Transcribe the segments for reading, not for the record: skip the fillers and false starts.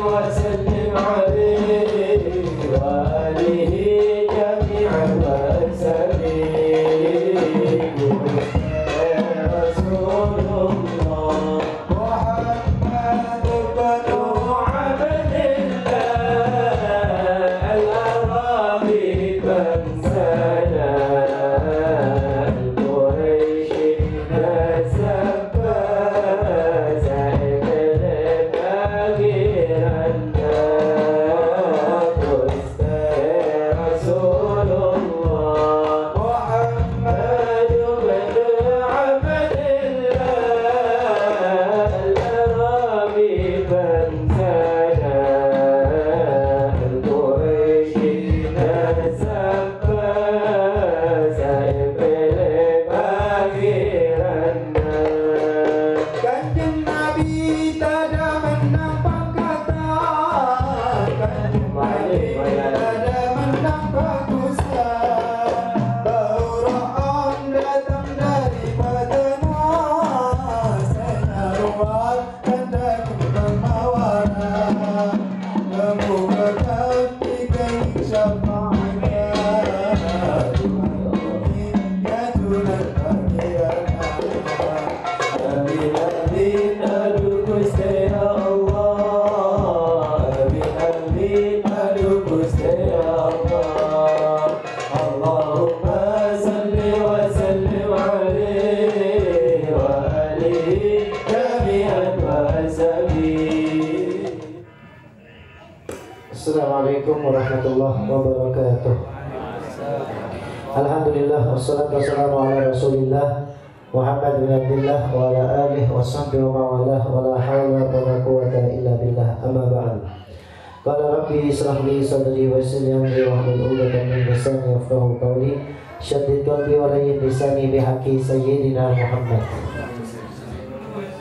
وسلم عليه وآله جميعا وسلم يا رسول الله محمد بن عبد الله الأرامي بن سلام القريشي نسب زعيم الأمير النابلس يا رسول الله محمد بن عبد الله الأرامي بن سلام القريشي نسب زعيم الأمير النابلس Kanjeng Nabi tada menampak kata, Kanjeng Nabi tada menampak kusa, Bauran datang dari Madinah, Senaruan dan dari Bermawana, Membukakan tiga syafaatnya, ya Tuhan akhirat. Amin amin aduh Gusti Allah, amin amin aduh Gusti Allah. Allahumma salli wa sallim alaihi wa alihi jami'an wa sallim. Assalamualaikum warahmatullahi wabarakatuh. Alhamdulillah wassalatu wassalamu ala Rasulillah Muhammad bin Abdullah wa ala alihi wa sahbihi wa mawalah wa la hawla wa la quwwata illa billah amma ba'd. Qala rabbi israh li sadri wa yassir li amri wahlul 'uqdatam min lisani yafqahu qawli syaddid qalbi wa layyin lisani bihaqqi sayyidina Muhammad.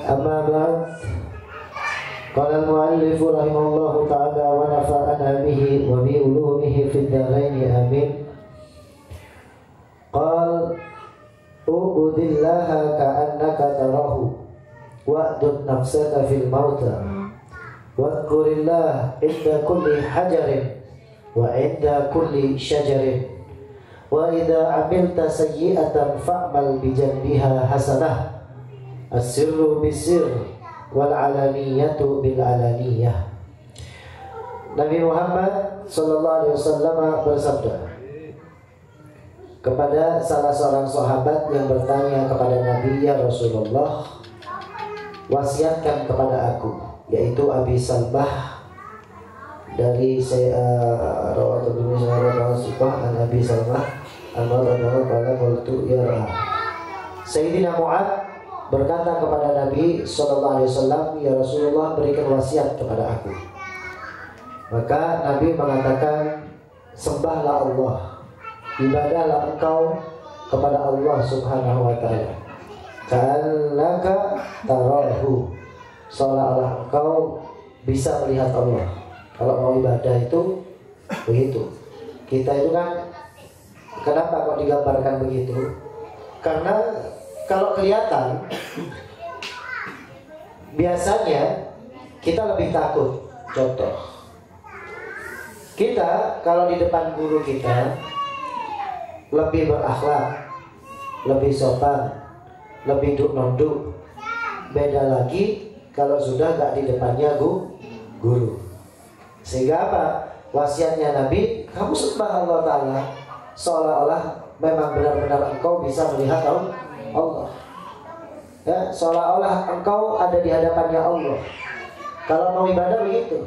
Amma ba'd. Qala al-mu'allif rahimahullahu ta'ala wa nafa'ana bihi wa bi ulumihi fid dharain amin. Qala ubudillaha ka'annaka tarahu wa'dud nafsaka fil mauta wadhkurillah inda kulli hajarin wa inda kulli syajarin wa idha amilta sayyi'atan fa'mal bijanbiha hasanah as-sirru bisirr wal alaniyatu bil alaniyah. Nabi Muhammad sallallahu alaihi wasallam bersabda kepada salah seorang sahabat yang bertanya kepada Nabi, ya Rasulullah, wasiatkan kepada aku, yaitu Abi Salmah dari Rawat bin an Abi Salmah Sayyidina Mu'ad berkata kepada Nabi sallallahu alaihi wasallam, ya Rasulullah, berikan wasiat kepada aku. Maka Nabi mengatakan, sembahlah Allah, ibadahlah engkau kepada Allah subhanahu wa ta'ala ka'annaka tarahu, seolah-olah engkau bisa melihat Allah. Kalau mau ibadah itu begitu. Kita itu kan, kenapa kok digambarkan begitu? Karena kalau kelihatan, biasanya kita lebih takut. Contoh, kita kalau di depan guru kita lebih berakhlak, lebih sopan, lebih nunduk. Beda lagi kalau sudah gak di depannya guru. Sehingga apa? Wasiatnya Nabi, kamu sembah Allah Ta'ala seolah-olah memang benar-benar engkau bisa melihat Allah. Ya, seolah-olah engkau ada di hadapannya Allah. Kalau mau ibadah begitu.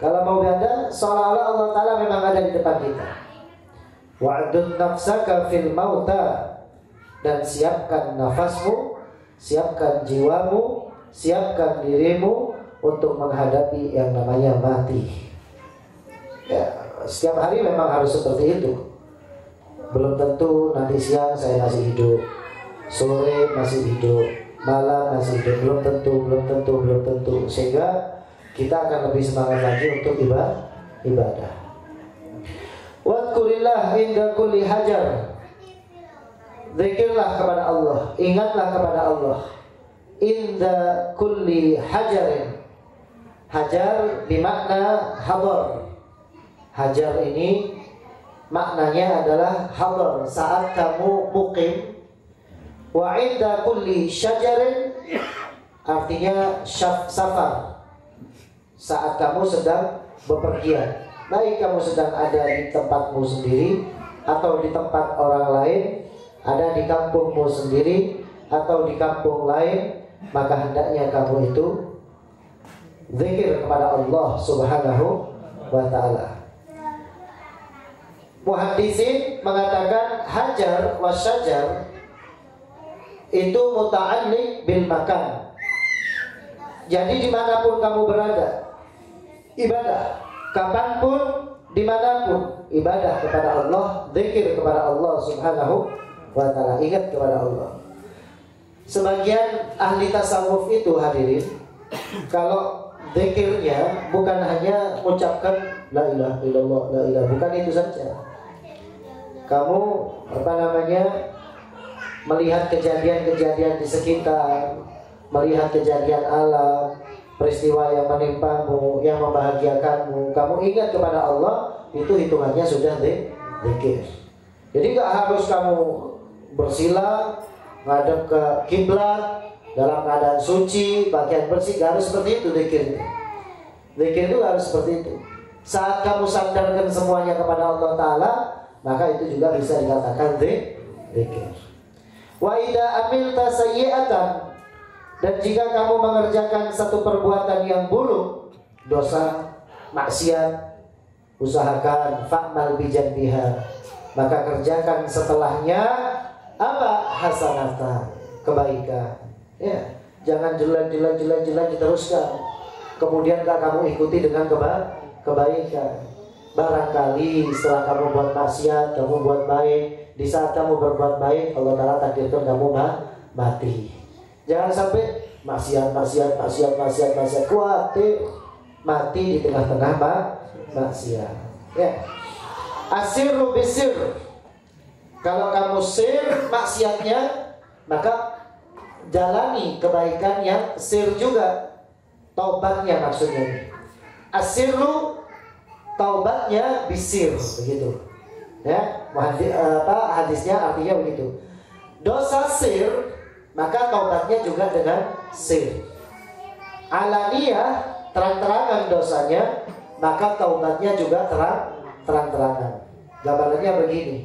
Kalau mau ibadah seolah-olah Allah Ta'ala memang ada di depan kita. Wa'dun nafsaka fil mauta, dan siapkan nafasmu, siapkan jiwamu, siapkan dirimu untuk menghadapi yang namanya mati. Ya, setiap hari memang harus seperti itu. Belum tentu nanti siang saya masih hidup, sore masih hidup, malam masih hidup. Belum tentu. Sehingga kita akan lebih semangat lagi untuk ibadah. Wadkurillah inda kulli hajar, zikirlah kepada Allah, ingatlah kepada Allah inda kulli hajarin, Hajar bimakna hadar. Hajar ini maknanya adalah hadar, saat kamu mukim. Wa inda kulli syajarin artinya safar, saat kamu sedang bepergian. Baik kamu sedang ada di tempatmu sendiri atau di tempat orang lain, ada di kampungmu sendiri atau di kampung lain, maka hendaknya kamu itu zikir kepada Allah Subhanahu wa ta'ala. Muhaddisin mengatakan hajar wa syajar itu muta'alliq bil makan. Jadi dimanapun kamu berada, ibadah. Kapanpun, dimanapun, ibadah kepada Allah, zikir kepada Allah Subhanahu wa ta'ala, ingat kepada Allah. Sebagian ahli tasawuf itu hadirin, kalau zikirnya bukan hanya mengucapkan la ilaha illallah, la ilaha, bukan itu saja. Kamu melihat kejadian-kejadian di sekitar, melihat kejadian alam, peristiwa yang menimpamu, yang membahagiakanmu, kamu ingat kepada Allah, itu hitungannya sudah zikir. Jadi gak harus kamu bersila, ngadep ke kiblat, dalam keadaan suci, pakaian bersih, gak harus seperti itu zikirnya. Zikir itu harus seperti itu. Saat kamu sandarkan semuanya kepada Allah Ta'ala, maka itu juga bisa dikatakan zikir. Wa idza amilta sayyi'atan, dan jika kamu mengerjakan satu perbuatan yang buruk, dosa, maksiat, usahakan fa'mal bijanbiha, maka kerjakan setelahnya apa? Hasanatan, kebaikan. Ya, jangan jelek diteruskan. Kemudian kamu ikuti dengan kebaikan. Barangkali setelah kamu buat maksiat, kamu buat baik. Di saat kamu berbuat baik, Allah Ta'ala takdirkan kamu mati. Jangan sampai maksiat, khawatir mati di tengah-tengah maksiat. Ya. Asirru bisir. Kalau kamu sir maksiatnya, maka jalani kebaikan yang sir juga. Taubatnya maksudnya. Asirru, taubatnya bisir, begitu. Ya, hadisnya artinya begitu. Dosa sir, maka taubatnya juga dengan sir. Alaniyah, terang-terangan dosanya, maka taubatnya juga terang-terangan. Gambarannya begini.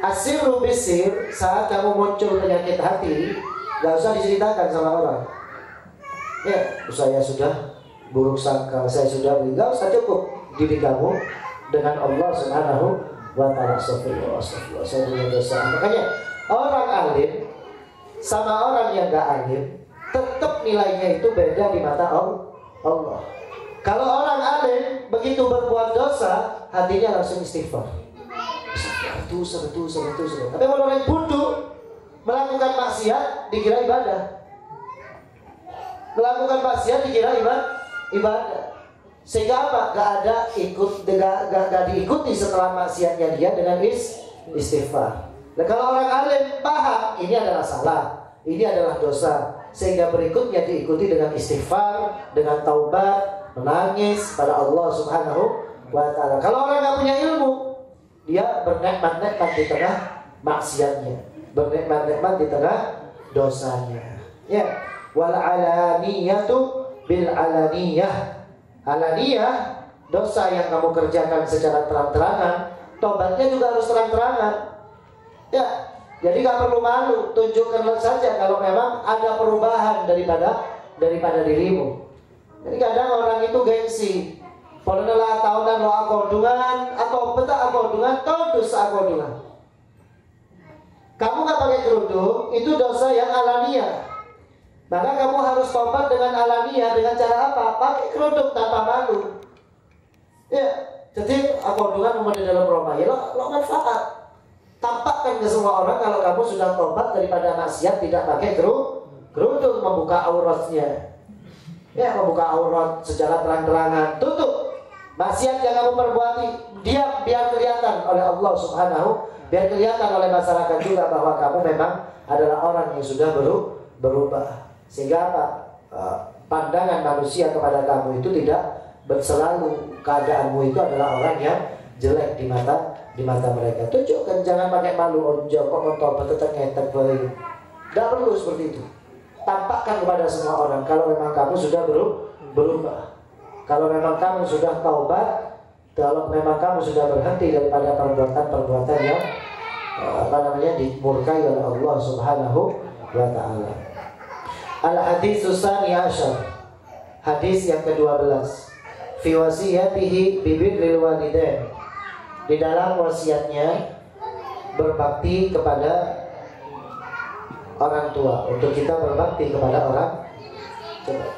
Asirru bisir, saat kamu muncul penyakit hati, gak usah diceritakan sama orang. Ya, saya sudah buruk sangka, saya sudah gak usah, cukup diri kamu dengan Allah Subhanahu wa ta'ala. Astagfirullah, saya punya dosa. Makanya orang alim sama orang yang gak alim, tetap nilainya itu beda di mata Allah. Kalau orang alim begitu berbuat dosa, hatinya langsung istighfar. Dosa. Tapi kalau orang bodoh melakukan maksiat dikira ibadah. Melakukan maksiat dikira ibadah. Sehingga apa? Gak diikuti setelah maksiatnya dia dengan istighfar. Nah, kalau orang alim paham ini adalah salah, ini adalah dosa, sehingga berikutnya diikuti dengan istighfar, dengan taubat, menangis pada Allah Subhanahu wa ta'ala. Kalau orang nggak punya ilmu, dia bernikmat-nikmat di tengah maksiatnya, bernikmat-nikmat di tengah dosanya. Ya, wal alaniyatu bil alaniyah. Alaniyah, dosa yang kamu kerjakan secara terang-terangan, taubatnya juga harus terang-terangan. Ya, jadi gak perlu malu, tunjukkan saja kalau memang ada perubahan daripada dirimu. Jadi kadang orang itu gengsi. Pernahlah tahunan lo akodungan atau peta akodungan, todus akodungan. Kamu gak pakai kerudung, itu dosa yang alaniah. Maka kamu harus tobat dengan alaniah, dengan cara apa? Pakai kerudung tanpa malu. Ya, jadi akodungan mau di dalam rumah, ya lo manfaat. Tampakkan ke semua orang kalau kamu sudah tobat daripada maksiat, tidak pakai kerudung, membuka auratnya. Ya, membuka aurat secara terang-terangan. Tutup maksiat yang kamu perbuati, dia biar kelihatan oleh Allah Subhanahu, biar kelihatan oleh masyarakat juga bahwa kamu memang adalah orang yang sudah berubah. Sehingga apa? pandangan manusia kepada kamu itu tidak selalu keadaanmu itu adalah orang yang jelek di mata mereka. Tunjukkan, jangan pakai malu onjo kok ngotot tetap ngetek beli. Tidak perlu seperti itu. Tampakkan kepada semua orang kalau memang kamu sudah berubah. Kalau memang kamu sudah taubat, kalau memang kamu sudah berhenti daripada perbuatan-perbuatan yang dimurkai oleh Allah Subhanahu wa taala. Al-hadits tsani asyar. Hadis yang ke-12. Fi wasiyatihi bi birril walidain. Di dalam wasiatnya berbakti kepada orang tua, untuk kita berbakti kepada orang tua.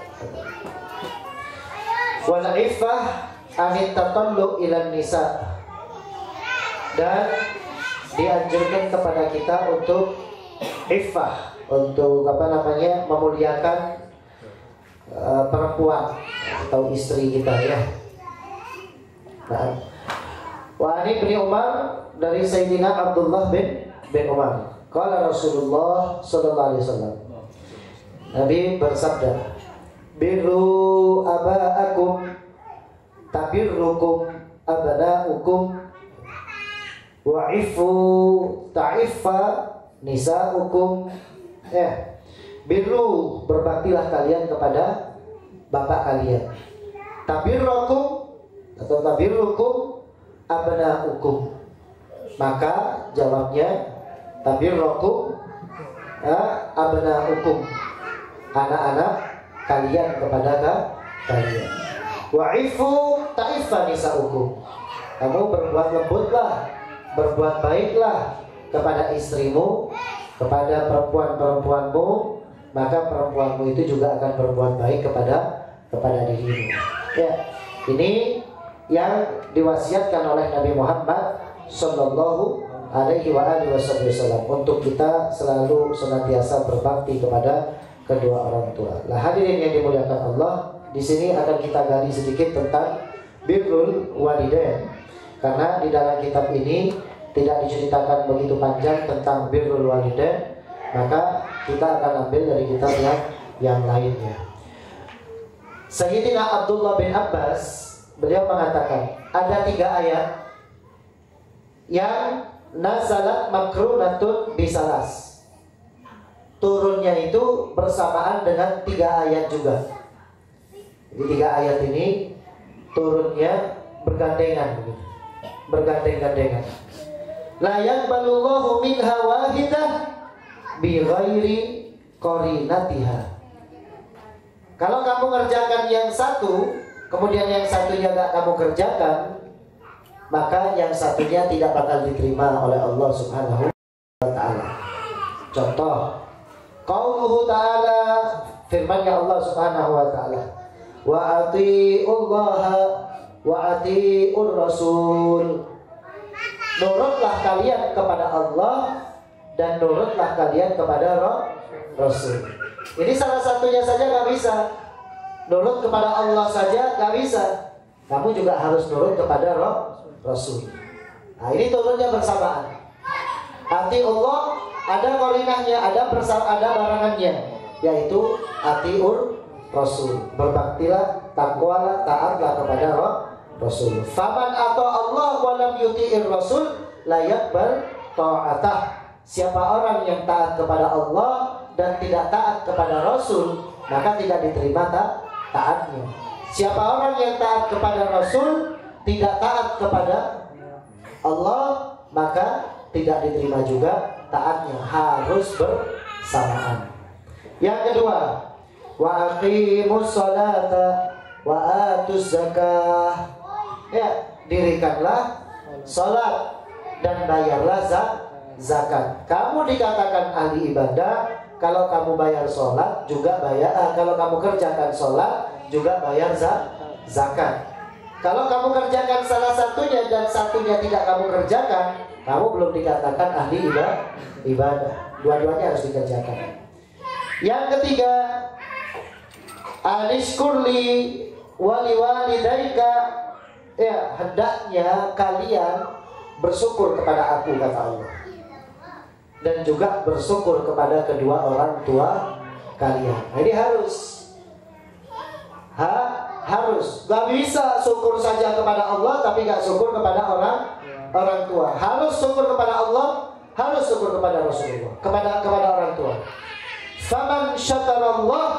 Wal iffah anit tatallu ilan nisa, dan dianjurkan kepada kita untuk iffah, untuk memuliakan perempuan atau istri kita ya. Nah, wa ani bin Umar, dari Sayyidina Abdullah bin Umar, qala Rasulullah sallallahu alaihi wasallam, Nabi bersabda, birru aba'akum tabirrukum abna'ukum wa'ifu ta'iffa nisa'ukum. Birru, berbaktilah kalian kepada bapak kalian. Tabirrukum atau tabirrukum abna'ukum. Maka jawabnya tabirrukum abna'ukum, anak-anak kalian kepada kalian. Wa'ifu ta'iffa nisa'ukum, kamu berbuat lembutlah, berbuat baiklah kepada istrimu, kepada perempuan-perempuanmu, maka perempuanmu itu juga akan berbuat baik kepada dirimu. Ya, ini yang diwasiatkan oleh Nabi Muhammad sallallahu alaihi wasallam untuk kita selalu senantiasa berbakti kepada kedua orang tua. Nah, hadirin yang dimuliakan Allah, di sini akan kita gali sedikit tentang birrul walidain, karena di dalam kitab ini tidak diceritakan begitu panjang tentang birrul walidain, maka kita akan ambil dari kitab yang lainnya. Sayyidina Abdullah bin Abbas, beliau mengatakan ada 3 ayat yang nazalat makrunatun bisalas, turunnya itu bersamaan dengan 3 ayat juga. Jadi 3 ayat ini turunnya bergandengan, bergandeng-gandengan. La yaqbalullahu minha wahidah bi ghairi qarinatiha. Kalau kamu kerjakan yang satu, kemudian yang satunya gak kamu kerjakan, maka yang satunya tidak bakal diterima oleh Allah Subhanahu wa ta'ala. Contoh, qauluhu ta'ala, firman-Nya Allah Subhanahu wa ta'ala, wa ati'ullaha wa ati'ur rasul. Nurutlah kalian kepada Allah dan nurutlah kalian kepada Rasul. Ini salah satunya saja gak bisa. Nurut kepada Allah saja gak bisa, kamu juga harus nurut kepada Rasul. Nah, ini turunnya bersamaan. Ati'ullah ada korinahnya, ada barangannya, yaitu ati'ur Rasul. Berbaktilah, takwalah, taatlah kepada Rasul. Faman atau Allah walam yuti'ir Rasul la yaqbal ta'atah. Siapa orang yang taat kepada Allah dan tidak taat kepada Rasul, maka tidak diterima taatnya. Siapa orang yang taat kepada Rasul, tidak taat kepada Allah, maka tidak diterima juga taatnya. Harus bersamaan. Yang kedua, wa aqimus sholata wa atuz zakah. Ya, dirikanlah salat dan bayarlah zakat. Kamu dikatakan ahli ibadah kalau kamu bayar salat juga bayar, kalau kamu kerjakan salat juga bayar zakat. Kalau kamu kerjakan salah satunya dan satunya tidak kamu kerjakan, kamu belum dikatakan ahli ibadah. Dua-duanya harus dikerjakan. Yang ketiga, anishkurli wali walidaika. Ya, hendaknya kalian bersyukur kepada aku, kata Allah, dan juga bersyukur kepada kedua orang tua kalian. Nah, ini harus. harus. Gak bisa syukur saja kepada Allah tapi gak syukur kepada orang tua. Harus syukur kepada Allah, harus syukur kepada Rasulullah, kepada orang tua. Faman syakarallah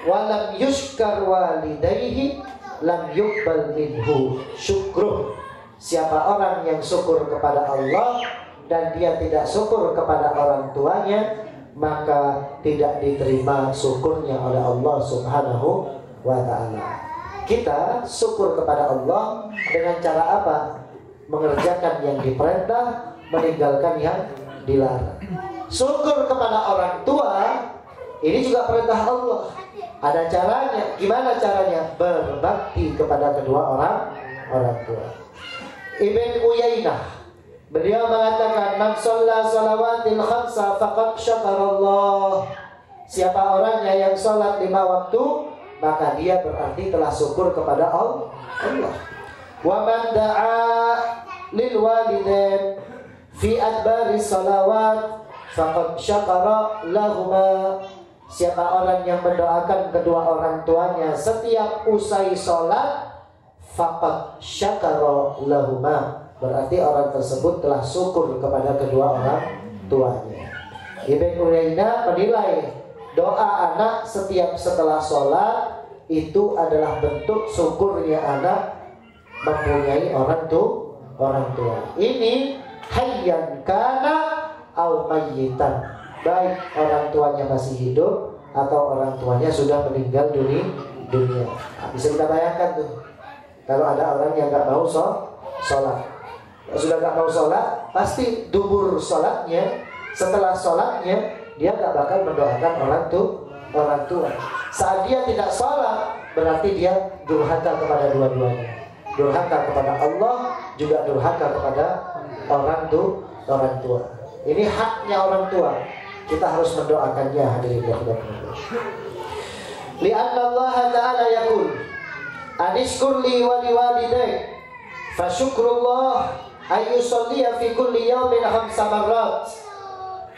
wa lam yushkar walidayhi lam yuqbal minhu syukruh. Siapa orang yang syukur kepada Allah dan dia tidak syukur kepada orang tuanya, maka tidak diterima syukurnya oleh Allah Subhanahu wa ta'ala. Kita syukur kepada Allah dengan cara apa? Mengerjakan yang diperintah, meninggalkan yang dilarang. Syukur kepada orang tua ini juga perintah Allah. Ada caranya. Gimana caranya? Berbakti kepada kedua orang tua. Ibn Uyainah, beliau mengatakan, man shalla salawatil khamsa faqad syakarallah. Siapa orangnya yang salat 5 waktu, maka dia berarti telah syukur kepada Allah. Wa man da'a lil walidain fi adbari salawat faqad syakara lahuma. Siapa orang yang mendoakan kedua orang tuanya setiap usai sholat, faqad syakara lahuma, berarti orang tersebut telah syukur kepada kedua orang tuanya. Ibn Uyainah menilai doa anak setiap setelah sholat itu adalah bentuk syukurnya anak mempunyai orang tua. Ini hayyan kana au mayyitan, baik orang tuanya masih hidup atau orang tuanya sudah meninggal dunia. Nah, bisa kita bayangkan tuh, kalau ada orang yang gak mau sholat, sudah gak mau sholat, pasti dubur sholatnya, setelah sholatnya dia gak bakal mendoakan orang tua. Saat dia tidak sholat, berarti dia durhaka kepada dua-duanya, durhaka kepada Allah, juga durhaka kepada orang tua. Ini haknya orang tua, kita harus mendoakannya. Hadirin rahmatullah. Li'anna Allah Ta'ala yaqul anishkur li wa liwalidayk fa syukrullah ayyusalliya fi kulli yawmin 5 marrat.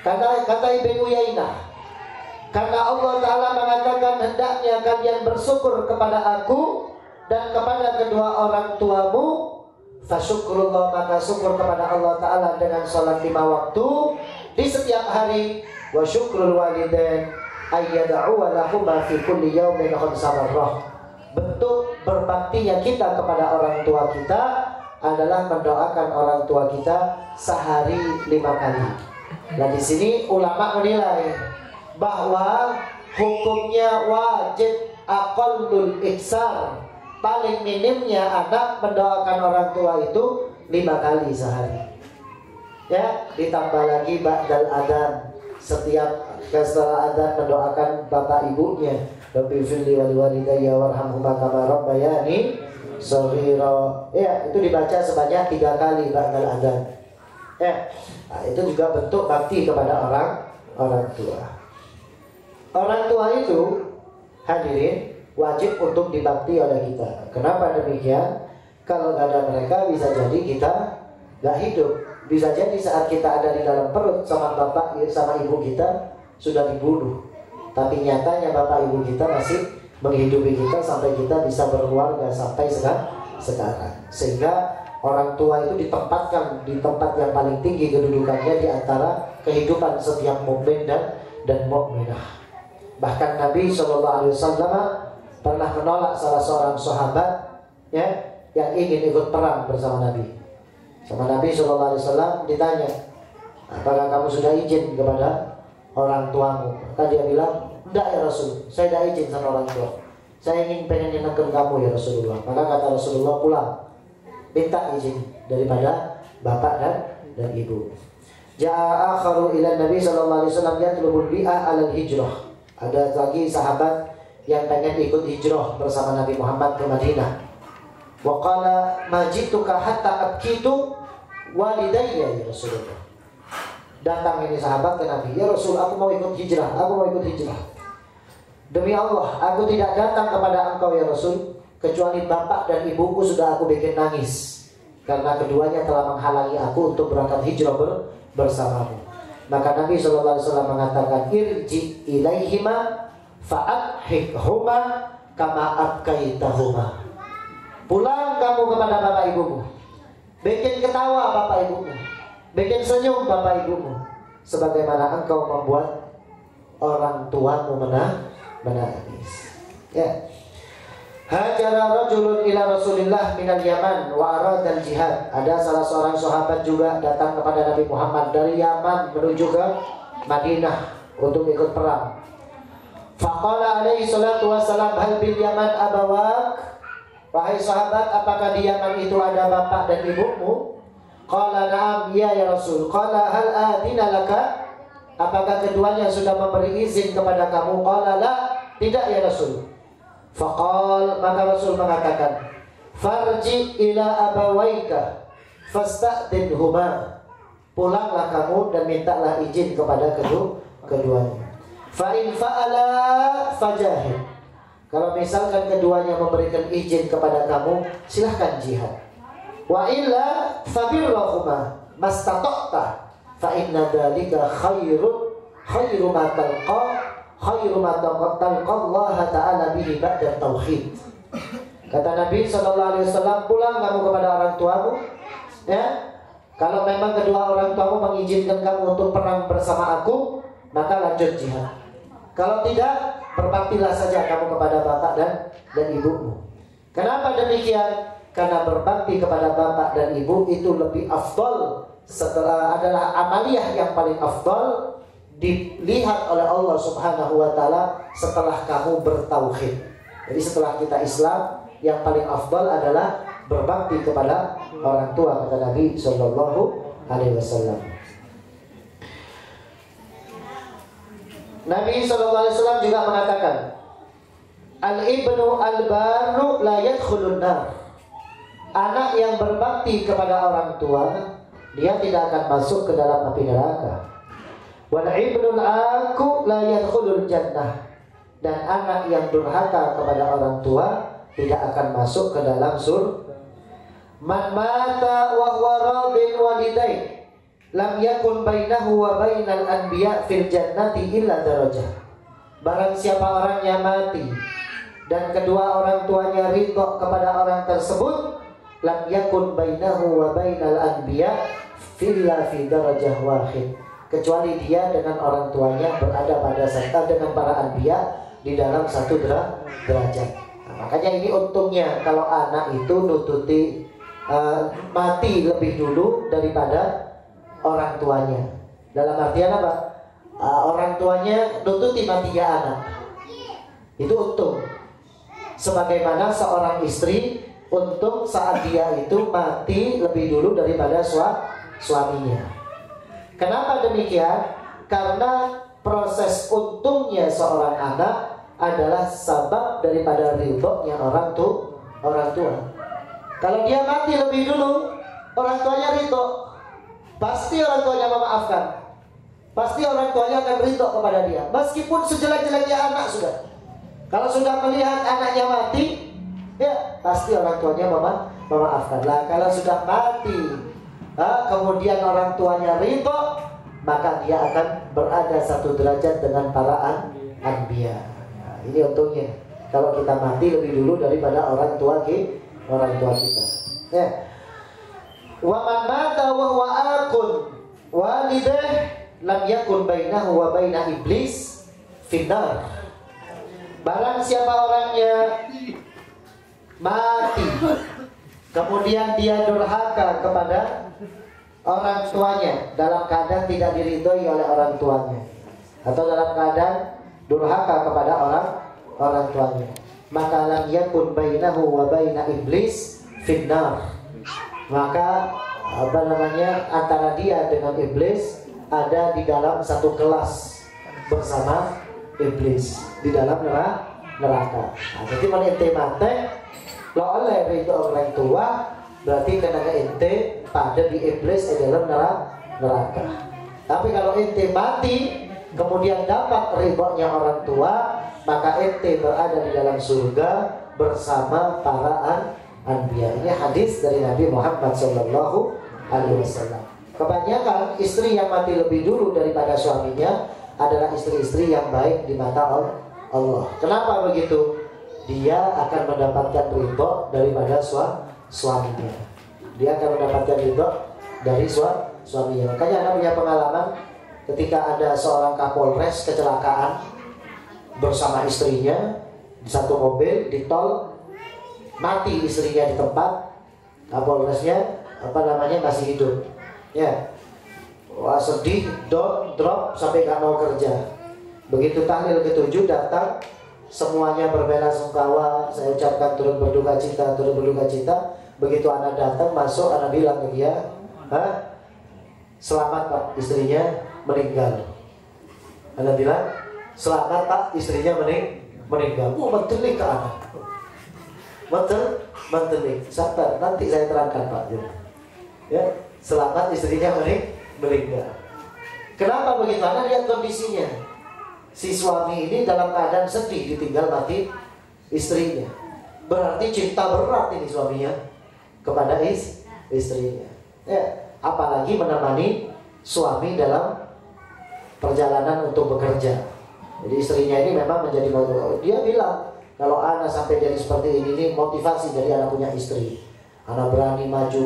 Kata Ibn Uyainah, karena Allah Ta'ala mengatakan hendaknya kalian bersyukur kepada aku dan kepada kedua orang tuamu, fasyukrullah, maka syukur kepada Allah Ta'ala dengan sholat 5 waktu di setiap hari. Wa syukrul walidain ayyada'u lahuma fi kulli yawmin 5 marrah. Bentuk berbaktinya kita kepada orang tua kita adalah mendoakan orang tua kita sehari 5 kali. Nah, di sini ulama menilai bahwa hukumnya wajib aqallul ihsan, paling minimnya anak mendoakan orang tua itu 5 kali sehari. Ya, ditambah lagi ba'dal adzan, setiap setelah adzan mendoakan bapak ibunya, Rabbi firli wal walidayya warhamhuma kama rabbayani shaghira. Ya, itu dibaca sebanyak 3 kali ba'dal adzan. Ya, nah, itu juga bentuk bakti kepada orang tua. Orang tua itu, hadirin, wajib untuk dibakti oleh kita. Kenapa demikian? Kalau nggak ada mereka, bisa jadi kita nggak hidup. Bisa jadi saat kita ada di dalam perut sama bapak sama ibu kita sudah dibunuh, tapi nyatanya bapak ibu kita masih menghidupi kita sampai kita bisa berkeluarga sampai sekarang. Sehingga orang tua itu ditempatkan di tempat yang paling tinggi kedudukannya di antara kehidupan setiap mukmin dan mukminah. Bahkan Nabi SAW pernah menolak salah seorang sahabat ya, yang ingin ikut perang bersama Nabi. Sama Nabi SAW ditanya, apakah kamu sudah izin kepada orang tuamu? Maka dia bilang, enggak ya Rasul, saya tidak izin sama orang tua. Saya pengen nyenangkan kamu ya Rasulullah. Maka kata Rasulullah, pulang, minta izin daripada bapak dan ibu. Ja'a akharu ila Nabi SAW yatlubul bi'ah alal hijrah. Ada lagi sahabat yang pengen ikut hijrah bersama Nabi Muhammad ke Madinah. Wa qala majituka hatta abkitu walidayya ya Rasulullah. Datang ini sahabat ke Nabi, ya Rasul, aku mau ikut hijrah, Demi Allah, aku tidak datang kepada engkau ya Rasul, kecuali bapak dan ibuku sudah aku bikin nangis, karena keduanya telah menghalangi aku untuk berangkat hijrah bersamamu. Maka Nabi SAW mengatakan, irji ilaihima fa'adhikhuma kama abkaitahuma. Pulang kamu kepada bapak ibumu, bikin ketawa bapak ibumu, bikin senyum bapak ibumu, sebagaimana engkau membuat orang tuamu menangis. Ya. Hajara rajulun ila Rasulillah minal Yaman wa aradal jihad. Ada salah seorang sahabat juga datang kepada Nabi Muhammad dari Yaman menuju ke Madinah untuk ikut perang. Faqala alaihi salatu wassalam, hal bil Yaman abawak? Wahai sahabat, apakah di Yaman itu ada bapak dan ibumu? Qala na'am, ya Rasul. Qala hal adina laka? Apakah keduanya sudah memberi izin kepada kamu? Qala la, tidak ya Rasul. Faqal, maka Rasul mengatakan, farji ila abawaika fasta'dinhuma. Pulanglah kamu dan mintalah izin kepada keduanya. Fa in fa'ala fajahid. Kalau misalkan keduanya memberikan izin kepada kamu, silahkan jihad. Wa illa fabirrahuma mastata'ta fa inna dzalika khairu ma talqa khairu ma talqa Allah Ta'ala bihi ba'da tauhid. Kata Nabi SAW, pulang kamu kepada orang tuamu, ya. Kalau memang kedua orang tuamu mengizinkan kamu untuk perang bersama aku, maka lanjut jihad. Kalau tidak, berbaktilah saja kamu kepada bapak dan ibumu. Kenapa demikian? Karena berbakti kepada bapak dan ibu itu lebih afdal, adalah amaliyah yang paling afdal dilihat oleh Allah Subhanahu wa Ta'ala setelah kamu bertauhid. Jadi setelah kita Islam, yang paling afdal adalah berbakti kepada orang tua, kata Nabi Sallallahu Alaihi Wasallam. Nabi Sallallahu Alaihi Wasallam juga mengatakan, al-ibnu al-baru la yadkhulun nar. Anak yang berbakti kepada orang tua, dia tidak akan masuk ke dalam api neraka. Wal ibnul aku la yadkhulul jannah. Dan anak yang durhaka kepada orang tua tidak akan masuk ke dalam surga. Man mata wa huwa radin walidain lam yakun bainahu wa bainal anbiya fil jannati illa darajah. Barang siapa orangnya mati dan kedua orang tuanya ridho kepada orang tersebut, lam yakun bainahu wa bainal anbiya illa fi darajah wahid. Kecuali dia dengan orang tuanya berada pada serta dengan para anbiya di dalam satu derajat. Nah, makanya ini untungnya kalau anak itu nututi mati lebih dulu daripada orang tuanya. Dalam artian apa? Orang tuanya nututi matinya anak. Itu untung. Sebagaimana seorang istri untung saat dia itu mati lebih dulu daripada suaminya. Kenapa demikian? Karena proses untungnya seorang anak adalah sebab daripada ridhonya orang tua. Kalau dia mati lebih dulu, orang tuanya ridho, pasti orang tuanya memaafkan, pasti orang tuanya akan ridho kepada dia, meskipun sejelek-jeleknya anak sudah. Kalau sudah melihat anaknya mati, ya pasti orang tuanya memaafkan. Lah kalau sudah mati, kemudian orang tuanya ridho, maka dia akan berada satu derajat dengan para anbiya. Nah, ini untungnya kalau kita mati lebih dulu daripada orang tua kita. Ya. Wa man mata wa huwa aqun walidah lam yakun bainahu wa baina iblis finnar. Barang siapa orangnya mati kemudian dia durhaka kepada orang tuanya dalam keadaan tidak diridhoi oleh orang tuanya, atau dalam keadaan durhaka kepada orang tuanya, maka lam yakun bainahu wa baina iblis finnar. Maka antara dia dengan iblis ada di dalam satu kelas bersama iblis di dalam neraka. Nah, jadi kalau ente mati lo oleh ridho orang tua, berarti kena ente pada di iblis di dalam neraka. Tapi kalau ente mati kemudian dapat ridhonya orang tua, maka ente berada di dalam surga bersama para anbiya. Ini hadis dari Nabi Muhammad Sallallahu Alaihi Wasallam. Kebanyakan istri yang mati lebih dulu daripada suaminya adalah istri-istri yang baik di mata Allah. Kenapa begitu? dia akan mendapatkan ridho daripada suaminya. Dia akan mendapatkan ridho dari suaminya. Makanya Anda punya pengalaman ketika ada seorang Kapolres kecelakaan bersama istrinya di satu mobil di tol, mati istrinya di tempat, Kapolresnya masih hidup. Ya, wah sedih, drop sampai nggak mau kerja. Begitu tahlil ke-7 datang, semuanya berbela-sungkawa, saya ucapkan turut berduka cita. Begitu anak datang masuk, anak bilang ke dia, selamat Pak, istrinya meninggal. Anak bilang, selamat Pak, istrinya meninggal. Mentelik ke anak. Mentelik. Sabar, nanti saya terangkan Pak. Ya, selamat istrinya meninggal. Kenapa begitu? Anak lihat kondisinya. Si suami ini dalam keadaan sedih ditinggal mati istrinya. Berarti cinta berat ini suaminya kepada istrinya. Ya, apalagi menemani suami dalam perjalanan untuk bekerja. Jadi istrinya ini memang menjadi motivasi. Dia bilang, kalau anak sampai jadi seperti ini motivasi dari anak punya istri. Anak berani maju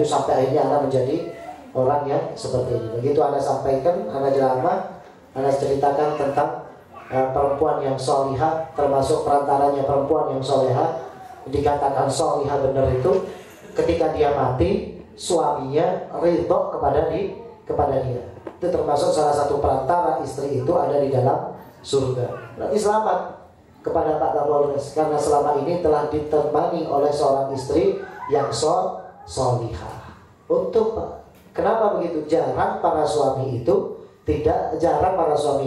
sampai akhirnya anak menjadi orang yang seperti ini. Begitu anak sampaikan, anak ceramah, anak ceritakan tentang perempuan yang solihah, termasuk perantaranya perempuan yang solihah. Dikatakan solihah benar itu ketika dia mati, suaminya ridho kepada dia. Itu termasuk salah satu perantara istri itu ada di dalam surga. Berarti selamat kepada Pak Kapolres karena selama ini telah ditemani oleh seorang istri yang solihah. Kenapa begitu? Jarang para suami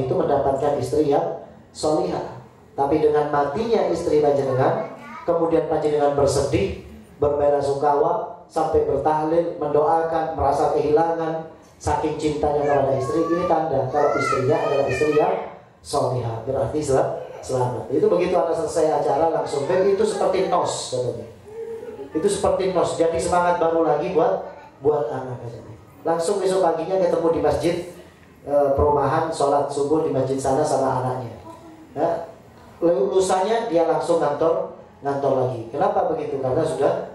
itu mendapatkan istri yang solihah. Tapi dengan matinya istri panjenengan, kemudian panjenengan bersedih, berbela-sungkawa, sampai bertahlil, mendoakan, merasa kehilangan, saking cintanya kepada istri, ini tanda kalau istrinya adalah istri yang solihah. Berarti selamat. Itu begitu Anda selesai acara langsung itu seperti nos katanya. Itu seperti nos. Jadi semangat baru lagi buat anak katanya. Langsung besok paginya ketemu di masjid perumahan, sholat subuh di masjid sana sama anaknya. Ya, lusanya dia langsung ngantor lagi. Kenapa begitu? Karena sudah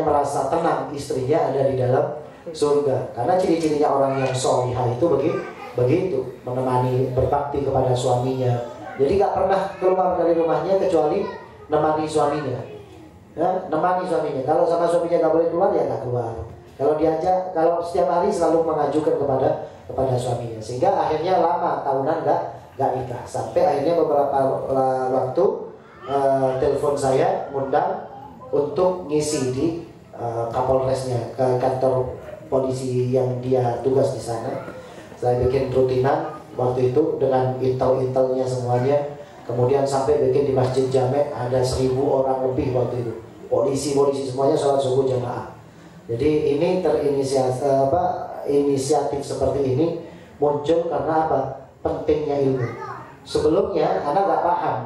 merasa tenang istrinya ada di dalam surga. Karena ciri-cirinya orang yang solihah itu begitu menemani, berbakti kepada suaminya. Jadi gak pernah keluar dari rumahnya kecuali nemani suaminya. Ya, nemani suaminya. Kalau sama suaminya gak boleh keluar, ya gak keluar. Kalau diajak, kalau setiap hari selalu mengajukan kepada suaminya. Sehingga akhirnya lama tahunan gak nikah. Sampai akhirnya beberapa waktu telepon saya ngundang untuk ngisi di Kapolresnya, ke kantor polisi yang dia tugas di sana. Saya bikin rutinan waktu itu dengan intel-intelnya semuanya. Kemudian sampai bikin di Masjid Jamek ada 1000 orang lebih waktu itu. Polisi semuanya sholat subuh jamaah. Jadi ini inisiatif seperti ini muncul karena apa? Pentingnya ilmu. Sebelumnya anak gak paham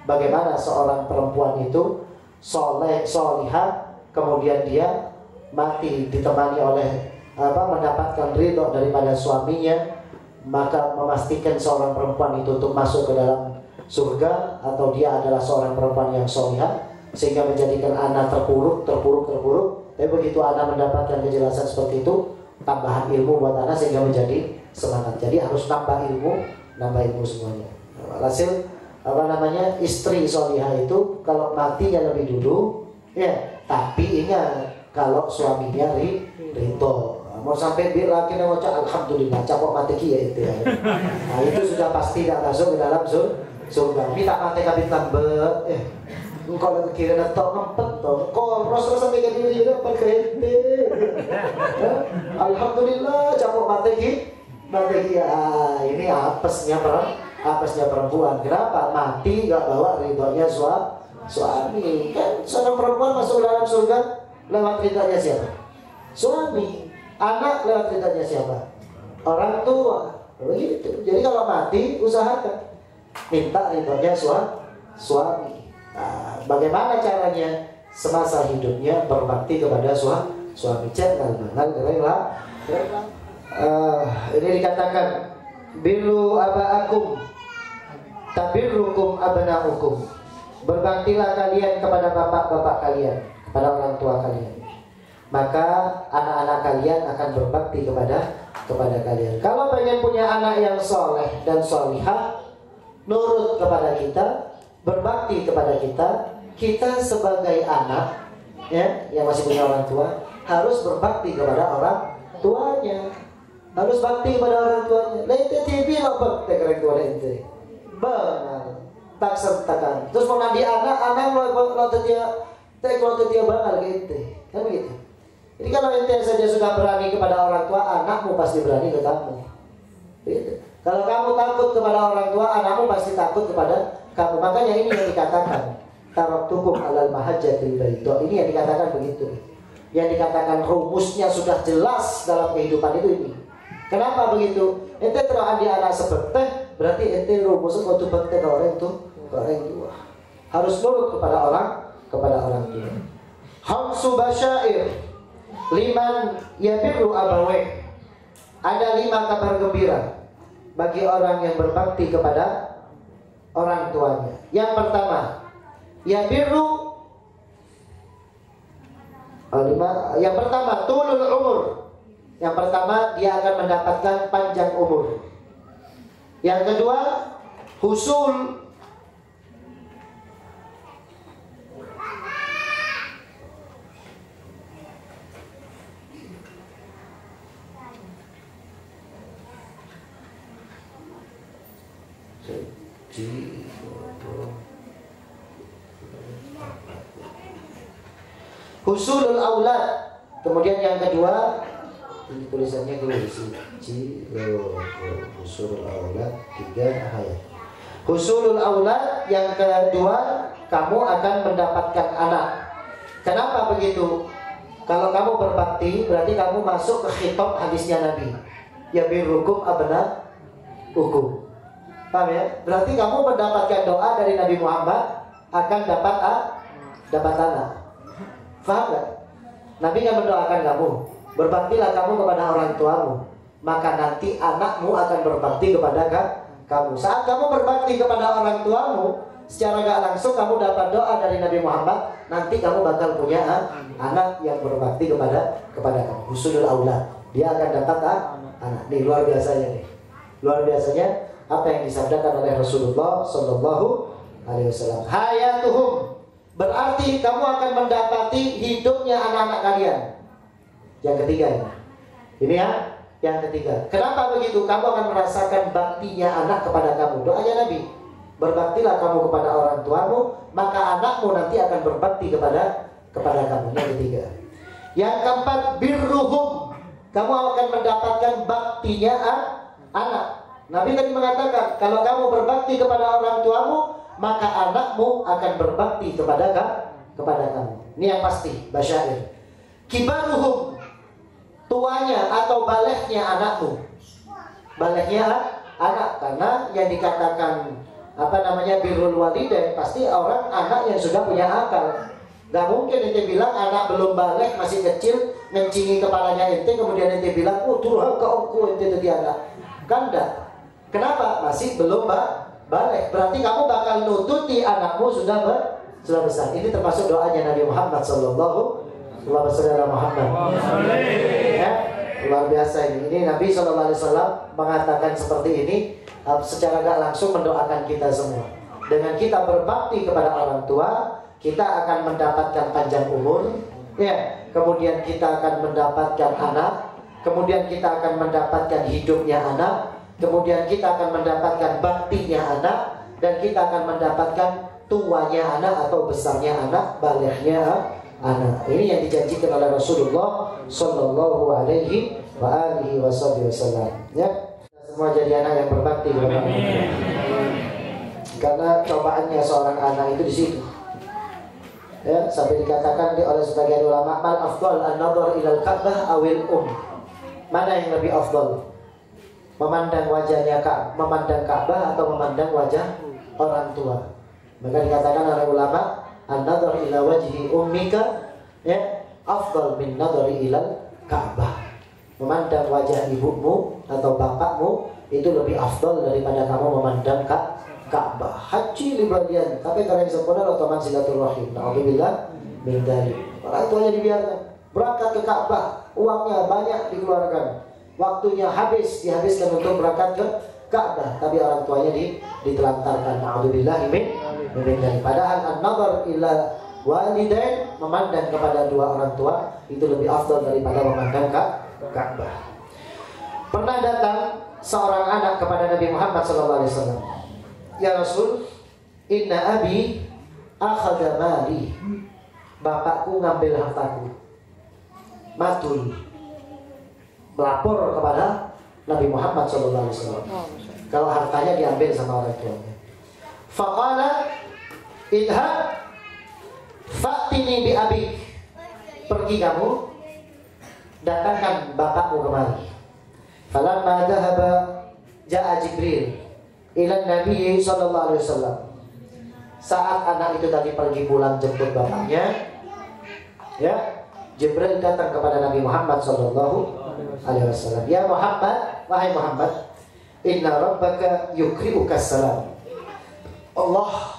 bagaimana seorang perempuan itu solihah, kemudian dia mati ditemani oleh mendapatkan ridho daripada suaminya, maka memastikan seorang perempuan itu untuk masuk ke dalam surga atau dia adalah seorang perempuan yang solihah, sehingga menjadikan anak terpuruk. Tapi begitu anak mendapatkan kejelasan seperti itu, tambahan ilmu buat anak sehingga menjadi semangat. Jadi harus nambah ilmu semuanya. Hasil istri solihah itu kalau matinya lebih dulu, ya. Tapi ingat kalau suaminya ridho. Mau sampai biar lagi mau alhamdulillah capok mati kia itu ya. Nah itu sudah pasti tidak masuk ke dalam surga. Minta mati kabin tambah. Kalau kira tok ngempet toh. Koros sampai ke diri juga perkente. Alhamdulillah capok mati kia. Ini apesnya perempuan. Kenapa? Mati gak bawa ridhonya suami. Kan seorang perempuan masuk ke dalam surga lewat ridhonya siapa? Suami. Anak lewat ridhonya siapa? Orang tua. Begitu. Jadi kalau mati usahakan minta ridhonya suami. Nah, bagaimana caranya? Semasa hidupnya berbakti kepada suami. Ini dikatakan biru abaakum tabirrukum abnaukum. berbaktilah kalian kepada bapak-bapak kalian, kepada orang tua kalian. Maka anak-anak kalian akan berbakti kepada kalian. Kalau pengen punya anak yang soleh dan solihah, nurut kepada kita, berbakti kepada kita, kita sebagai anak ya, yang masih punya orang tua harus berbakti kepada orang tuanya, harus bakti kepada orang tuanya. Lah itu TV lo bakti kepada orang tua itu. Benar. Tak sertakan. Terus mau nanti anak lo dia bakal gitu. Kan begitu. Jadi kalau ente saja sudah berani kepada orang tua, anakmu pasti berani ke kamu. Gitu. Kalau kamu takut kepada orang tua, anakmu pasti takut kepada kamu. Makanya ini yang dikatakan taraktukum alal mahajjatil baydha. Ini yang dikatakan begitu. Yang dikatakan rumusnya sudah jelas dalam kehidupan itu ini. Kenapa begitu? Ente terang di anak sebeteh, berarti ente rumusnya kudu bekte ke orang itu, ke orang tua. Harus nurut kepada orang tua. Hamsu basyair liman yabirru abaweh. Ada 5 kabar gembira bagi orang yang berbakti kepada orang tuanya. Yang pertama, yabirru yang pertama tulul umur. Yang pertama, dia akan mendapatkan panjang umur. Yang kedua, husul husulul aulad. Kemudian yang kedua, ini tulisannya dulu di sini. Husulul aulad 3 ayat. Husulul aulad yang kedua, kamu akan mendapatkan anak. Kenapa begitu? Kalau kamu berbakti, berarti kamu masuk ke khitab hadisnya Nabi. Ya birrukum abna ukum. Paham ya? Berarti kamu mendapatkan doa dari Nabi Muhammad akan dapat anak. Paham gak? Nabi kan mendoakan kamu, berbaktilah kamu kepada orang tuamu, maka nanti anakmu akan berbakti kepada kamu. Saat kamu berbakti kepada orang tuamu, secara gak langsung kamu dapat doa dari Nabi Muhammad, nanti kamu bakal punya anak yang berbakti kepada kamu. Husulul aulad, dia akan dapat anak. Nih luar biasanya nih. Luar biasanya apa yang disabdakan oleh Rasulullah Sallallahu Alaihi Wasallam. Hayatuhum, berarti kamu akan mendapati hidupnya anak-anak kalian. Yang ketiga ini ya, yang ketiga. Kenapa begitu? Kamu akan merasakan baktinya anak kepada kamu. Doanya Nabi, berbaktilah kamu kepada orang tuamu, maka anakmu nanti akan berbakti kepada kamu. Yang ketiga. Yang keempat, birruhum, kamu akan mendapatkan baktinya anak. Nabi tadi mengatakan, kalau kamu berbakti kepada orang tuamu, maka anakmu akan berbakti kepada kamu. Ini yang pasti, basyair. Kibaruhum, tuanya atau balehnya anakmu. Balehnya anak, karena yang dikatakan birrul walidain, pasti orang anak yang sudah punya akal. Gak mungkin ente bilang anak belum balik, masih kecil, ngencingi kepalanya ente, kemudian ente bilang, turun ke omku ente itu dia anak. Kan enggak. Kenapa? Masih belum balik. Berarti kamu bakal nututi anakmu sudah besar. Ini termasuk doanya Nabi Muhammad Sallallahu Alaihi Wasallam. Ya, luar biasa ini. Ini Nabi Sallallahu Alaihi Wasallam mengatakan seperti ini, secara gak langsung mendoakan kita semua. Dengan kita berbakti kepada orang tua, kita akan mendapatkan panjang umur. Ya, kemudian kita akan mendapatkan anak. Kemudian kita akan mendapatkan hidupnya anak. Kemudian kita akan mendapatkan baktinya anak, dan kita akan mendapatkan tuanya anak atau besarnya anak, balighnya anak. Ini yang dijanjikan oleh Rasulullah Sallallahu Alaihi Wasallam. Ya, semua jadi anak yang berbakti. Karena cobaannya seorang anak itu di situ. Ya, sampai dikatakan oleh sebagian ulama, mal afdal an-nadhar ilal Ka'bah awil Mana yang lebih afdal? Memandang wajahnya memandang Ka'bah atau memandang wajah orang tua. Maka dikatakan oleh ulama, an-nadhar ila wajhi ummika ya afdal min nadhari ilal Ka'bah. Memandang wajah ibumu atau bapakmu itu lebih afdal daripada kamu memandang Ka'bah, haji libradian, tapi karena yang sempurna otomatis silaturahim. Alhamdulillah min dzalik. Orang tuanya dibiarkan berangkat ke Ka'bah, uangnya banyak dikeluarkan, waktunya dihabiskan untuk berangkat ke Ka'bah, tapi orang tuanya ditelantarkan. Alhamdulillah min dzalik. Padahal an-nazar ila walidain, memandang kepada dua orang tua itu lebih afdal daripada memandang Ka'bah. Pernah datang seorang anak kepada Nabi Muhammad SAW. Ya Rasul, inna abi akhadha mali. Bapakku ngambil hartaku. Matul. Melapor kepada Nabi Muhammad SAW. Kalau hartanya diambil sama orang tuanya. Faqala idhab fa'tini bi abik. Pergi kamu, datangkan bapakmu kemari. Falamma dhahaba ja'a Jibril ila Nabi sallallahu alaihi wasallam. Saat anak itu tadi pergi pulang jemput bapaknya, ya, Jibril datang kepada Nabi Muhammad sallallahu alaihi wasallam. Ya Muhammad, wahai Muhammad, inna rabbaka yukri'uka salam. Allah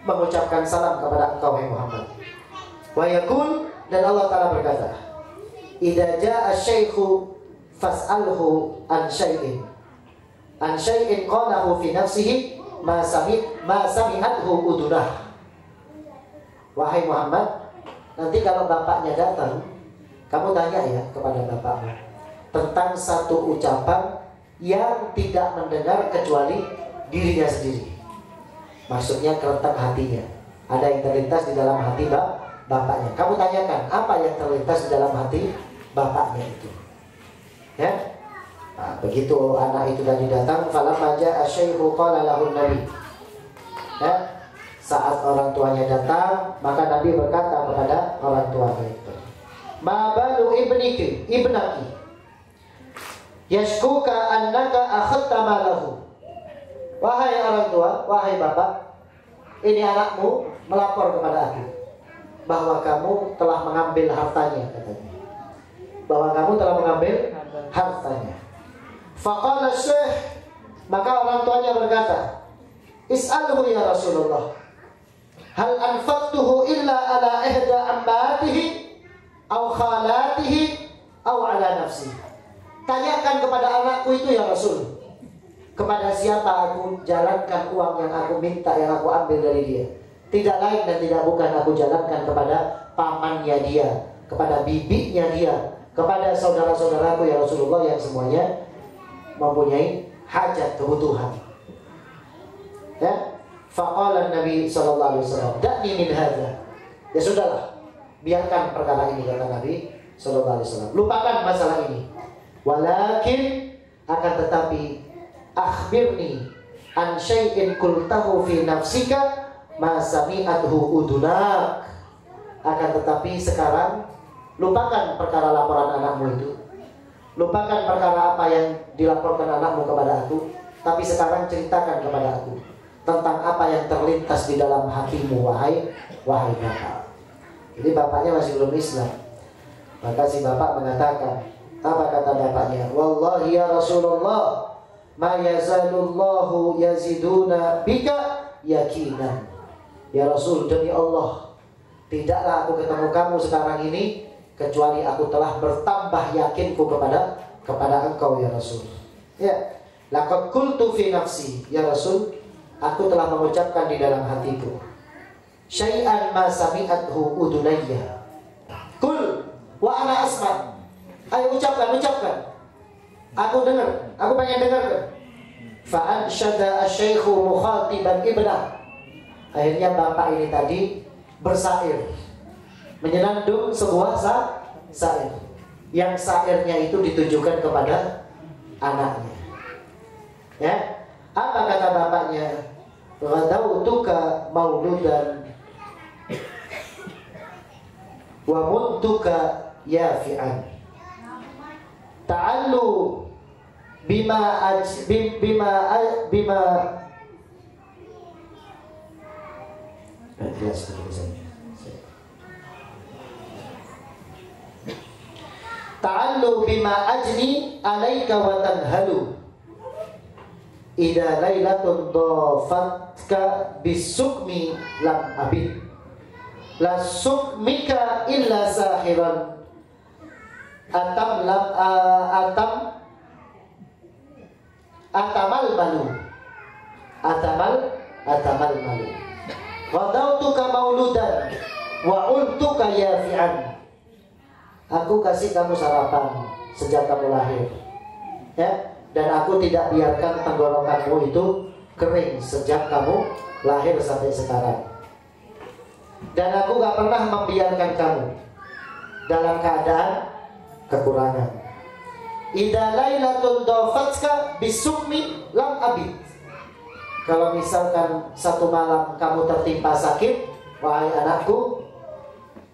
mengucapkan salam kepada engkau wahai Muhammad. Wa yaqul, dan Allah Ta'ala berkata, idza jaa asy-syaikhu fas'alhu an syai'in qalahu fi nafsihi ma sami'athu udunah. Wahai Muhammad, nanti kalau bapaknya datang, kamu tanya ya kepada bapakmu tentang satu ucapan yang tidak mendengar kecuali dirinya sendiri. Maksudnya keretak hatinya, ada yang terlintas di dalam hati bapaknya. Kamu tanyakan apa yang terlintas di dalam hati bapaknya itu. Ya, nah, begitu anak itu tadi datang, falamma jaa asy-syaikhu qala lahu nabi. Ya, saat orang tuanya datang, maka Nabi berkata kepada orang tuanya itu, ma balu ibnaki yashkuka annaka akhadta malahu. Wahai orang tua, wahai bapak, ini anakmu melapor kepada aku bahwa kamu telah mengambil hartanya, katanya. Bahwa kamu telah mengambil hartanya. Faqala syekh, maka orang tuanya berkata, is'alhu ya Rasulullah, hal anfaqtuhu illa ala ihda ammatihi aw khalatihi aw ala nafsi. Tanyakan kepada anakku itu ya Rasul, kepada siapa aku jalankan uang yang aku minta, yang aku ambil dari dia. Tidak lain dan tidak bukan aku jalankan kepada pamannya dia, kepada bibinya dia, kepada saudara-saudaraku ya Rasulullah yang semuanya mempunyai hajat, kebutuhan. Ya, faqala Nabi sallallahu alaihi wasallam, da'ni min hadza. Ya sudahlah, biarkan perkara ini, kata Nabi sallallahu alaihi wasallam. Lupakan masalah ini. Walakin, akan tetapi, akhbirni an syai'in qultahu fi nafsika ma sami'athu udunak. Akan tetapi sekarang lupakan perkara laporan anakmu itu. Lupakan perkara apa yang dilaporkan anakmu kepada aku, tapi sekarang ceritakan kepada aku tentang apa yang terlintas di dalam hatimu, wahai bapak. Jadi bapaknya masih belum Islam. Maka si bapak mengatakan, apa kata bapaknya? Wallahi ya Rasulullah, ma yazalullahu yaziduna bika yakinan. Ya Rasul, demi Allah, tidaklah aku ketemu kamu sekarang ini kecuali aku telah bertambah yakinku kepada engkau ya Rasul. Ya, laqad qultu fi nafsi ya Rasul, aku telah mengucapkan di dalam hatiku syai'an ma sami'athu udunayya. Qul wa ana asma'. Ayo ucapkan. Aku dengar, aku pengen dengar. Fa ansyada asy-syaikhu mukhatiban ibnah. Akhirnya bapak ini tadi bersair, menyenandung sebuah sair. Yang sairnya itu ditujukan kepada anaknya. Ya, apa kata bapaknya? Ghadautuka mauludan wa muntuka yafi'an. Ta'allu bima ta'allu bima ajni alaika wa tanhalu idza lailatun dhafat dawfatka bisukmi lam abid. La sukmika illa sahiran atam lam atamal malu. Atamal malu. Wadautuka mauludan wa ultuka yafi'an. Aku kasih kamu sarapan sejak kamu lahir, ya, dan aku tidak biarkan tenggorokanmu itu kering sejak kamu lahir sampai sekarang. Dan aku gak pernah membiarkan kamu dalam keadaan kekurangan. Idza lailatun dafatka bisukmi lam abid. Kalau misalkan satu malam kamu tertimpa sakit, wahai anakku,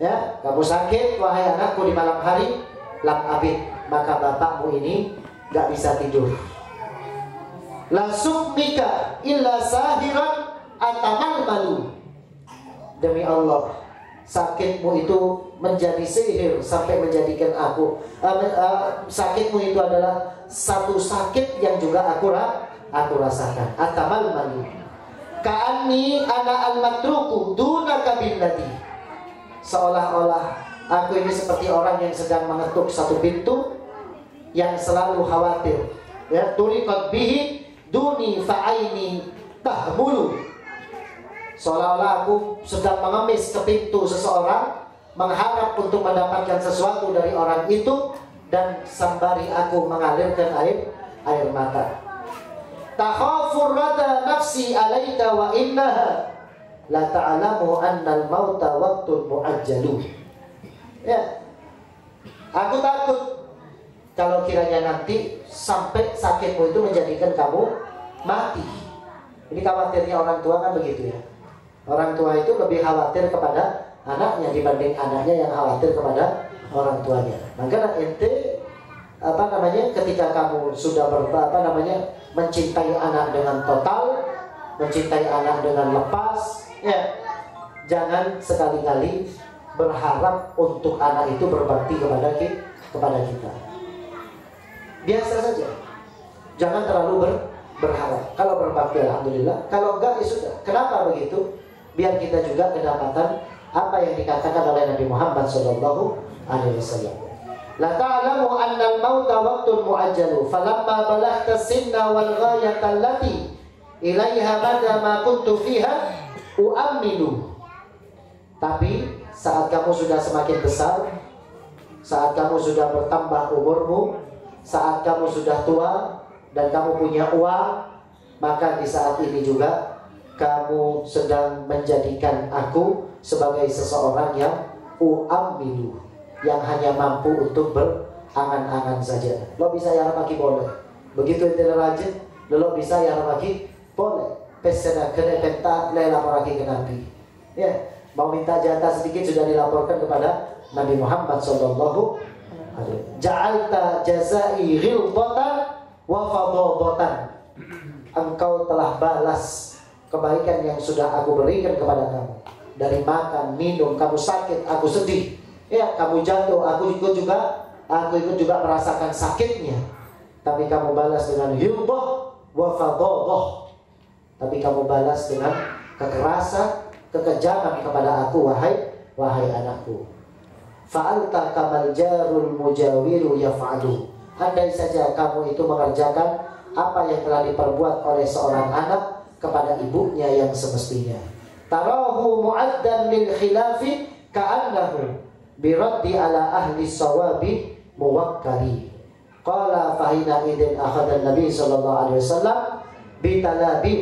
ya, kamu sakit wahai anakku di malam hari, lam abid, maka bapakmu ini gak bisa tidur. La sukmika illa sahiran atamal malu. Demi Allah, sakitmu itu menjadi sihir sampai menjadikan aku sakitmu itu adalah satu sakit yang juga aku rasakan. Atamal malu. Ka'anni ana al-matruku dunaka billadi. Seolah-olah aku ini seperti orang yang sedang mengetuk satu pintu yang selalu khawatir. Ya, turiqat bihi duni fa'aini tahmulu. Seolah-olah aku sedang mengemis ke pintu seseorang, mengharap untuk mendapatkan sesuatu dari orang itu, dan sembari aku mengalirkan air mata. Takhafur rada nafsi alaika wa innaha la ta'lamu annal mauta waqtun mu'ajjalu. Ya, aku takut kalau kiranya nanti sampai sakitmu itu menjadikan kamu mati. Ini khawatirnya orang tua kan begitu ya. Orang tua itu lebih khawatir kepada anaknya dibanding anaknya yang khawatir kepada orang tuanya. Maka ente ketika kamu sudah mencintai anak dengan total, mencintai anak dengan lepas, ya, jangan sekali-kali berharap untuk anak itu berbakti kepada kita. Biasa saja. Jangan terlalu berharap. Kalau berbakti alhamdulillah, kalau enggak ya sudah. Kenapa begitu? Biar kita juga kedapatan apa yang dikatakan oleh Nabi Muhammad SAW. La ta'lamu anna al-mauta waqtun mu'ajjalu falamma balaghta sinna wal ghayata allati ilaiha bada ma kuntu fiha u'ammilu. Tapi saat kamu sudah semakin besar, saat kamu sudah bertambah umurmu, saat kamu sudah tua dan kamu punya uang, maka di saat ini juga kamu sedang menjadikan aku sebagai seseorang yang u'ammilu, yang hanya mampu untuk berangan-angan saja. Lo bisa yang lagi boleh. Begitu itu rajin, lo bisa yang lagi boleh. Pesena kena penta lapor lagi ke Nabi. Ya, mau minta jatah sedikit sudah dilaporkan kepada Nabi Muhammad SAW. Ja'alta jazai ghilbatan wa fadadatan. Engkau telah balas kebaikan yang sudah aku berikan kepada kamu. Dari makan, minum, kamu sakit, aku sedih. Ya, kamu jatuh, aku ikut juga merasakan sakitnya. Tapi kamu balas dengan hilbah wa fadadah. Tapi kamu balas dengan kekerasan, kekejaman kepada aku, wahai anakku. Fa'alta kamal jarul mujawiru yaf'alu. Andai saja kamu itu mengerjakan apa yang telah diperbuat oleh seorang anak kepada ibunya yang semestinya. Tarahu mu'addan lil khilafi ka'annahu biraddi ala ahli sawabi muwakkali. Qala fahina idin akhadan Nabi sallallahu alaihi wasallam bitalabi.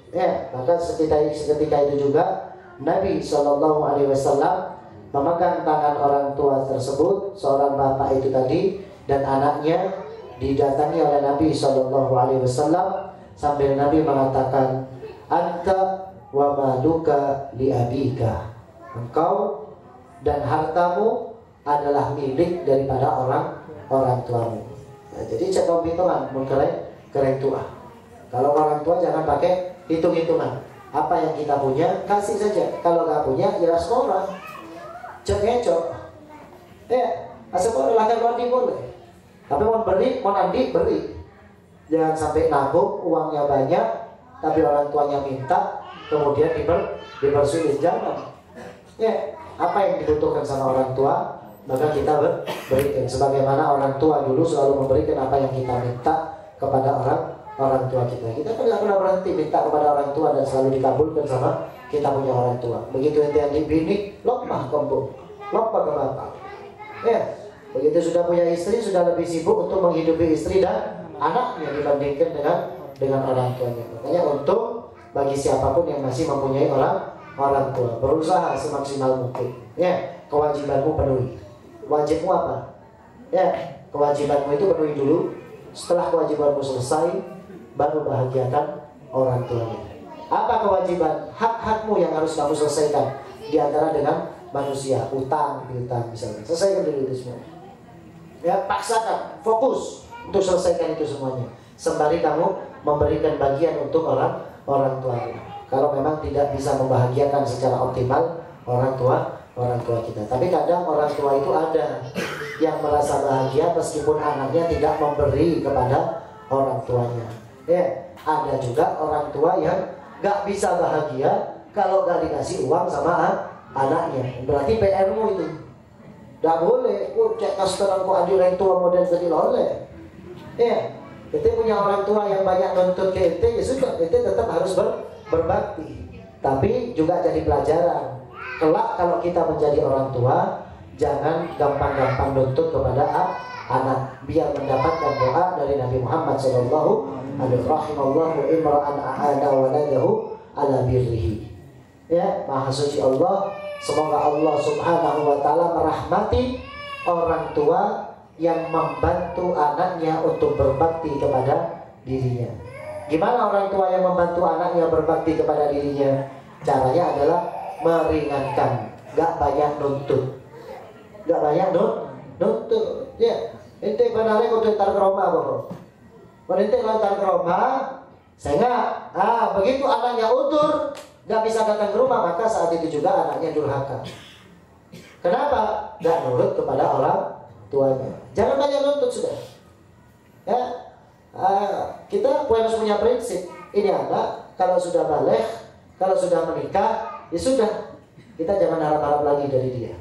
Ya, maka seketika itu juga Nabi sallallahu alaihi wasallam memegang tangan orang tua tersebut, seorang bapak itu tadi dan anaknya, didatangi oleh Nabi sallallahu alaihi wasallam sambil Nabi mengatakan, anta wa maluka li abika. Engkau dan hartamu adalah milik daripada orang tuamu. Nah, jadi cekap hitungan mun kereng tua. Kalau orang tua jangan pakai hitung-hitungan. Apa yang kita punya kasih saja. Kalau nggak punya ya sekolah. Cek ngecok. Ya, asal lahir wadi boleh. Tapi mau beri, mau nanti beri. Jangan sampai nabung uangnya banyak, tapi orang tuanya minta, kemudian dipersulit. Jangan. Ya, apa yang dibutuhkan sama orang tua maka kita berikan. Sebagaimana orang tua dulu selalu memberikan apa yang kita minta kepada orang tua kita. Kita kan nggak pernah berhenti minta kepada orang tua dan selalu dikabulkan sama kita punya orang tua. Begitu ente adik bini, lompat kembung, lompat ke bapak. Ya, begitu sudah punya istri, sudah lebih sibuk untuk menghidupi istri dan anaknya dibandingkan dengan orang tuanya. Makanya untuk bagi siapapun yang masih mempunyai orang tua, berusaha semaksimal mungkin. Ya, kewajibanmu penuhi. Wajibmu apa? Ya, kewajibanmu itu penuhi dulu. Setelah kewajibanmu selesai, baru bahagiakan orang tuanya. Apa kewajiban? Hak-hakmu yang harus kamu selesaikan. Di antara dengan manusia, utang, piutang misalnya. Selesaikan dulu itu semua. Ya, paksakan, fokus untuk selesaikan itu semuanya. Sembari kamu memberikan bagian untuk orang tuanya. Kalau memang tidak bisa membahagiakan secara optimal orang tua kita. Tapi kadang orang tua itu ada yang merasa bahagia meskipun anaknya tidak memberi kepada orang tuanya. Ya, ada juga orang tua yang gak bisa bahagia kalau gak dikasih uang sama anaknya. Berarti PR-mu itu. Gak boleh. Cek kastoran ku adi orang tua model jadi oleh. Ya, kita punya orang tua yang banyak nuntut ke ente, ya sudah, ente tetap harus berbakti. Tapi juga jadi pelajaran. Kelak kalau kita menjadi orang tua, jangan gampang-gampang nuntut kepada anak, biar mendapatkan doa dari Nabi Muhammad SAW. Rahimallahu imra'an a'ada waladahu ala birrihi. Ya, Maha Suci Allah, semoga Allah Subhanahu wa taala merahmati orang tua yang membantu anaknya untuk berbakti kepada dirinya. Gimana orang tua yang membantu anaknya berbakti kepada dirinya? Caranya adalah meringankan, gak banyak nuntut. Gak banyak nuntut. Ya, ente benarnya kau tar ke rumah kok. Kalau ente lantar ke rumah, saya nggak. Begitu anaknya utur, gak bisa datang ke rumah, maka saat itu juga anaknya durhaka. Kenapa? Gak nurut kepada orang tuanya. Jangan banyak nuntut sudah. Ya, kita harus punya prinsip. Ini anak kalau sudah balik, kalau sudah menikah, ya sudah, kita jangan harap-harap lagi dari dia.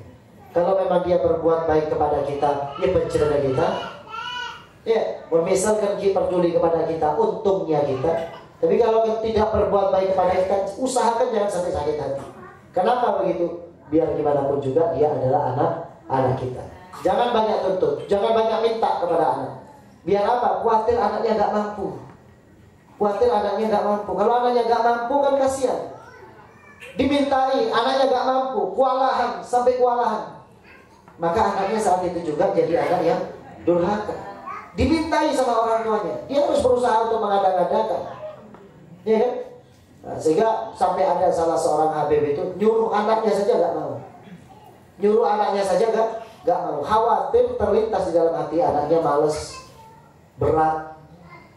Kalau memang dia berbuat baik kepada kita, ya pencerna kita. Ya, misalkan kita peduli kepada kita, untungnya kita. Tapi kalau tidak berbuat baik kepada kita, usahakan jangan sampai sakit hati. Kenapa begitu? Biar gimana pun juga dia adalah anak kita. Jangan banyak tuntut, jangan banyak minta kepada anak. Biar apa? Khawatir anaknya gak mampu. Khawatir anaknya gak mampu. Kalau anaknya gak mampu kan kasihan. Dimintai, anaknya gak mampu, kewalahan, sampai kewalahan. Maka anaknya saat itu juga jadi anak yang durhaka. Dimintai sama orang tuanya, dia harus berusaha untuk mengada-ngadakan. Ya kan? Nah, sehingga sampai ada salah seorang Habib itu nyuruh anaknya saja gak mau. Nyuruh anaknya saja gak mau. Khawatir terlintas di dalam hati anaknya males, berat.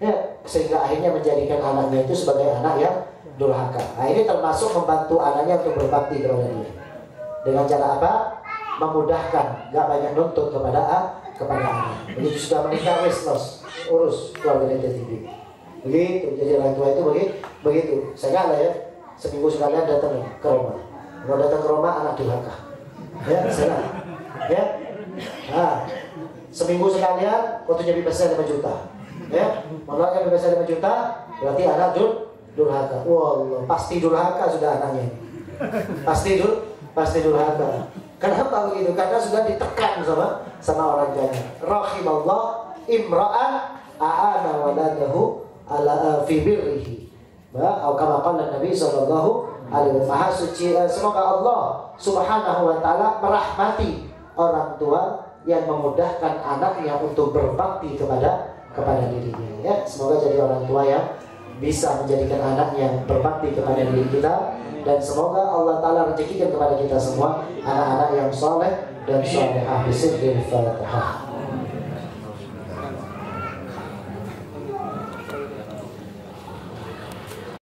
Ya, sehingga akhirnya menjadikan anaknya itu sebagai anak yang durhaka. Nah, ini termasuk membantu anaknya untuk berbakti kepada dia. Dengan cara apa? Memudahkan, gak banyak nuntut kepada anak. Begitu sudah menikah, urus keluarga TV. Begitu, jadi orang tua itu begitu. Saya nggak ya, seminggu sekalian datang ke rumah. Kalau datang ke rumah anak durhaka. Ya, saya. Ya, seminggu sekalian, waktunya bebasnya 5 juta. Ya, menolaknya bebasnya 5 juta, berarti anak durhaka. Wallah, pasti durhaka sudah anaknya. Pasti durhaka. Kenapa begitu? Karena sudah ditekan sama orang tuanya. Rahimallah imra'an a'ana waladahu ala fi birrihi. Atau kama qala Nabi sallallahu alaihi wasallam. Maha suci, semoga Allah Subhanahu wa taala merahmati orang tua yang memudahkan anaknya untuk berbakti kepada dirinya. Ya, semoga jadi orang tua yang bisa menjadikan anaknya berbakti kepada diri kita. Dan semoga Allah Ta'ala rezekikan kepada kita semua anak-anak yang soleh dan solehah. Bismillahirrahmanirrahim.